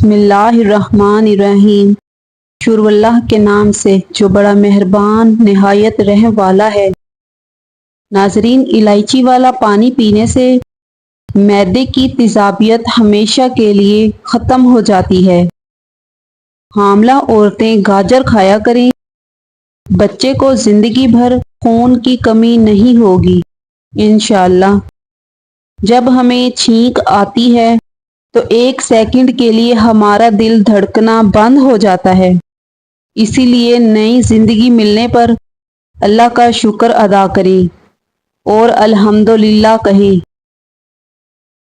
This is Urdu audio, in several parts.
بسم اللہ الرحمن الرحیم۔ شروع اللہ کے نام سے جو بڑا مہربان نہایت رحم والا ہے۔ ناظرین، الائچی والا پانی پینے سے معدے کی تیزابیت ہمیشہ کے لیے ختم ہو جاتی ہے۔ حاملہ عورتیں گاجر کھایا کریں، بچے کو زندگی بھر خون کی کمی نہیں ہوگی انشاءاللہ۔ جب ہمیں چھینک آتی ہے تو 1 سیکنڈ کے لیے ہمارا دل دھڑکنا بند ہو جاتا ہے، اسی لیے نئی زندگی ملنے پر اللہ کا شکر ادا کریں اور الحمدللہ کہیں۔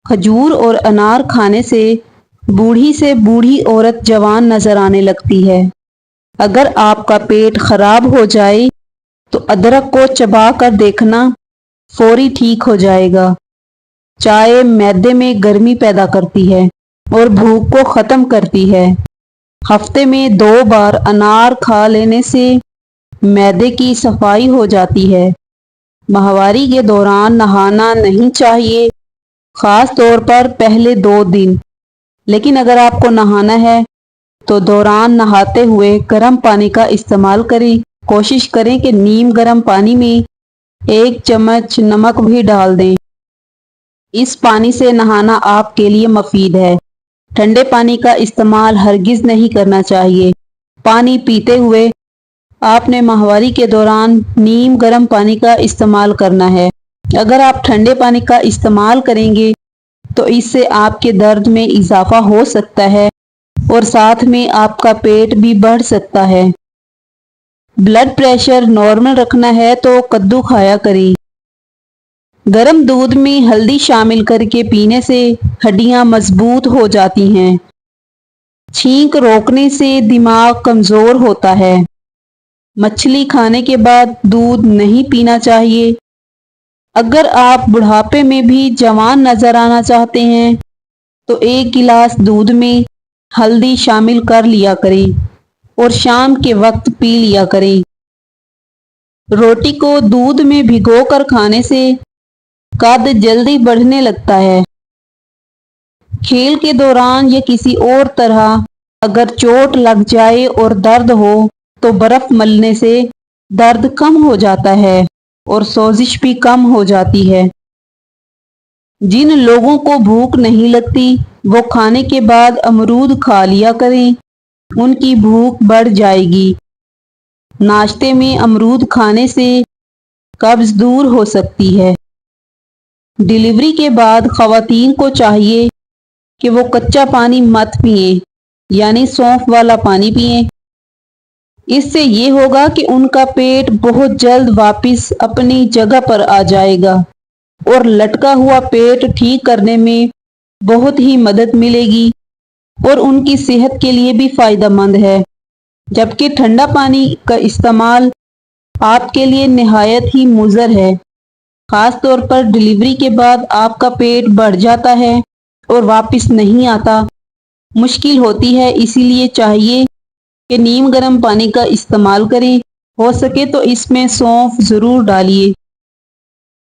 کھجور اور انار کھانے سے بوڑھی سے بوڑھی عورت جوان نظر آنے لگتی ہے۔ اگر آپ کا پیٹ خراب ہو جائے تو ادرک کو چبا کر دیکھنا، فوری ٹھیک ہو جائے گا۔ چائے معدے میں گرمی پیدا کرتی ہے اور بھوک کو ختم کرتی ہے۔ ہفتے میں 2 بار انار کھا لینے سے معدے کی صفائی ہو جاتی ہے۔ ماہواری کے دوران نہانا نہیں چاہیے، خاص طور پر پہلے 2 دن، لیکن اگر آپ کو نہانا ہے تو دوران نہاتے ہوئے گرم پانی کا استعمال کریں۔ کوشش کریں کہ نیم گرم پانی میں 1 چمچ نمک بھی ڈال دیں۔ اس پانی سے نہانا آپ کے لیے مفید ہے۔ ٹھنڈے پانی کا استعمال ہرگز نہیں کرنا چاہیے۔ پانی پیتے ہوئے آپ نے ماہواری کے دوران نیم گرم پانی کا استعمال کرنا ہے۔ اگر آپ ٹھنڈے پانی کا استعمال کریں گے تو اس سے آپ کے درد میں اضافہ ہو سکتا ہے اور ساتھ میں آپ کا پیٹ بھی بڑھ سکتا ہے۔ بلڈ پریشر نارمل رکھنا ہے تو کدو کھایا کریں۔ گرم دودھ میں ہلدی شامل کر کے پینے سے ہڈیاں مضبوط ہو جاتی ہیں۔ چھینک روکنے سے دماغ کمزور ہوتا ہے۔ مچھلی کھانے کے بعد دودھ نہیں پینا چاہیے۔ اگر آپ بڑھاپے میں بھی جوان نظر آنا چاہتے ہیں تو 1 گلاس دودھ میں ہلدی شامل کر لیا کریں اور شام کے وقت پی لیا کریں۔ روٹی کو دودھ میں بھگو کر کھانے سے قد جلدی بڑھنے لگتا ہے۔ کھیل کے دوران یا کسی اور طرح اگر چوٹ لگ جائے اور درد ہو تو برف ملنے سے درد کم ہو جاتا ہے اور سوزش بھی کم ہو جاتی ہے۔ جن لوگوں کو بھوک نہیں لگتی وہ کھانے کے بعد امرود کھا لیا کریں، ان کی بھوک بڑھ جائے گی۔ ناشتے میں امرود کھانے سے قبض دور ہو سکتی ہے۔ ڈیلیوری کے بعد خواتین کو چاہیے کہ وہ کچا پانی مت پئیں، یعنی سونف والا پانی پئیں۔ اس سے یہ ہوگا کہ ان کا پیٹ بہت جلد واپس اپنی جگہ پر آ جائے گا اور لٹکا ہوا پیٹ ٹھیک کرنے میں بہت ہی مدد ملے گی اور ان کی صحت کے لیے بھی فائدہ مند ہے۔ جبکہ ٹھنڈا پانی کا استعمال آپ کے لیے نہایت ہی مضر ہے، خاص طور پر ڈیلیوری کے بعد آپ کا پیٹ بڑھ جاتا ہے اور واپس نہیں آتا، مشکل ہوتی ہے۔ اسی لیے چاہیے کہ نیم گرم پانی کا استعمال کریں، ہو سکے تو اس میں سونف ضرور ڈالیے۔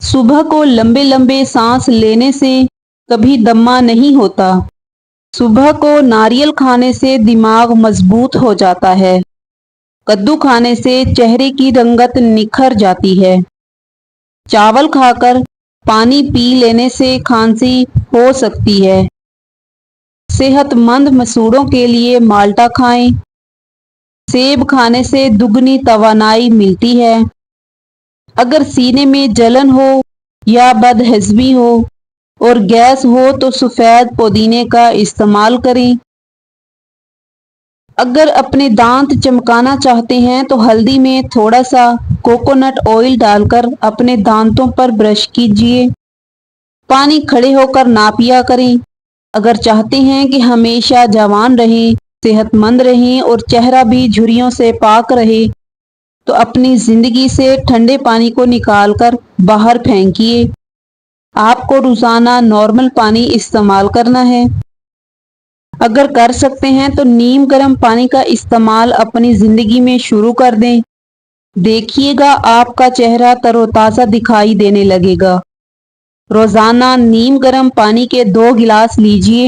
صبح کو لمبے لمبے سانس لینے سے کبھی دمہ نہیں ہوتا۔ صبح کو ناریل کھانے سے دماغ مضبوط ہو جاتا ہے۔ کدو کھانے سے چہرے کی رنگت نکھر جاتی ہے۔ چاول کھا کر پانی پی لینے سے کھانسی ہو سکتی ہے۔ صحت مند مسوڑھوں کے لیے مالٹا کھائیں۔ سیب کھانے سے دگنی توانائی ملتی ہے۔ اگر سینے میں جلن ہو یا بد ہضمی ہو اور گیس ہو تو سفید پودینے کا استعمال کریں۔ اگر اپنے دانت چمکانا چاہتے ہیں تو ہلدی میں تھوڑا سا کوکونٹ آئل ڈال کر اپنے دانتوں پر برش کیجیے۔ پانی کھڑے ہو کر نہ پیا کریں۔ اگر چاہتے ہیں کہ ہمیشہ جوان رہیں، صحت مند رہیں اور چہرہ بھی جھریوں سے پاک رہے تو اپنی زندگی سے ٹھنڈے پانی کو نکال کر باہر پھینکیے۔ آپ کو روزانہ نارمل پانی استعمال کرنا ہے۔ اگر کر سکتے ہیں تو نیم گرم پانی کا استعمال اپنی زندگی میں شروع کر دیں۔ دیکھیے گا آپ کا چہرہ تر و تازہ دکھائی دینے لگے گا۔ روزانہ نیم گرم پانی کے 2 گلاس لیجیے۔